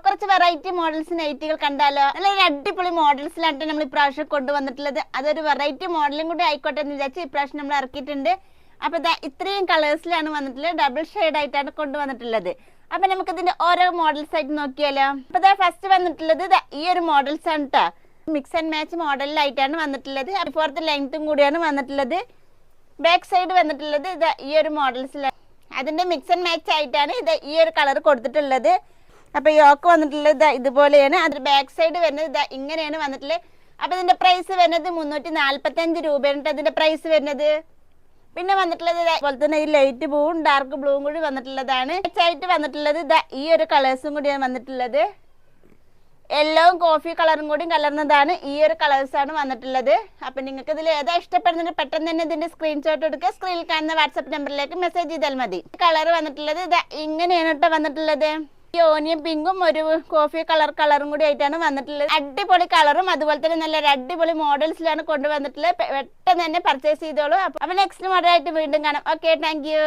കുറച്ച് variety models നൈറ്റികൾ കണ്ടാലോ? നല്ലൊരു അടിപൊളി മോഡൽസിലാണ് നമ്മൾ ഇപ്രാവശ്യം കൊണ്ടുവന്നിട്ടുള്ളത്. അതൊരു വെറൈറ്റി മോഡലും കൂടി ആയിക്കോട്ടെ എന്ന് വിചാരിച്ച് ഇപ്രാവശ്യം നമ്മൾ ഇറക്കിയിട്ടുണ്ട്. അപ്പൊ ഇത്രയും കളേഴ്സിലാണ് വന്നിട്ടുള്ളത്, ഡബിൾ ഷെയ്ഡ് ആയിട്ടാണ് കൊണ്ടുവന്നിട്ടുള്ളത്. അപ്പൊ നമുക്ക് ഇതിന്റെ ഓരോ മോഡൽസ് ആയിട്ട് നോക്കിയാലോ? അപ്പൊ ഫസ്റ്റ് വന്നിട്ടുള്ളത് ഈ ഒരു മോഡൽസ് ആണ് കേട്ടോ. മിക്സ് ആൻഡ് മാച്ച് മോഡലിലായിട്ടാണ് വന്നിട്ടുള്ളത്. ഫോർത്ത് ലെങ്ത്തും കൂടിയാണ് വന്നിട്ടുള്ളത്. ബാക്ക് സൈഡ് വന്നിട്ടുള്ളത് ഈ ഒരു മോഡൽസിലാണ്. അതിന്റെ മിക്സ് ആൻഡ് മാച്ച് ആയിട്ടാണ് ഈ ഒരു കളർ കൊടുത്തിട്ടുള്ളത്. അപ്പൊ യോക്ക് വന്നിട്ടുള്ളത് ഇതുപോലെയാണ്. അതിന്റെ ബാക്ക് സൈഡ് വരുന്നത് ഇങ്ങനെയാണ് വന്നിട്ടുള്ളത്. അപ്പൊ ഇതിന്റെ പ്രൈസ് വരുന്നത് 345 രൂപയാണ് അതിന്റെ പ്രൈസ് വരുന്നത്. പിന്നെ വന്നിട്ടുള്ളത് അതുപോലെ തന്നെ ഈ ലൈറ്റ് ബ്ലൂവും ഡാർക്ക് ബ്ലൂവും കൂടി വന്നിട്ടുള്ളതാണ്. ആയിട്ട് വന്നിട്ടുള്ളത് ഈ ഒരു കളേഴ്സും കൂടിയാണ് വന്നിട്ടുള്ളത്. യെല്ലോവും കോഫി കളറും കൂടി കലർന്നതാണ് ഈ ഒരു കളേഴ്സാണ് വന്നിട്ടുള്ളത്. അപ്പൊ നിങ്ങൾക്ക് ഇതിൽ ഏതാ ഇഷ്ടപ്പെടുന്നത് പെട്ടെന്ന് തന്നെ ഇതിന്റെ സ്ക്രീൻഷോട്ട് എടുക്കുക. സ്ക്രീനിൽ കാണുന്ന വാട്സ്ആപ്പ് നമ്പറിലേക്ക് മെസ്സേജ് ചെയ്താൽ മതി. കളർ വന്നിട്ടുള്ളത് ഇങ്ങനെയാണ് കേട്ടോ വന്നിട്ടുള്ളത്. ഈ ഓനിയൻ പിങ്കും ഒരു കോഫി കളറും കൂടി ആയിട്ടാണ് വന്നിട്ടുള്ളത്. അടിപൊളി കളറും അതുപോലെ തന്നെ നല്ലൊരു അടിപൊളി മോഡൽസിലാണ് കൊണ്ടുവന്നിട്ടുള്ളത്. പെട്ടെന്ന് തന്നെ പർച്ചേസ് ചെയ്തോളൂ. അപ്പൊ നെക്സ്റ്റ് മോഡലായിട്ട് വീണ്ടും കാണാം. Okay, thank you.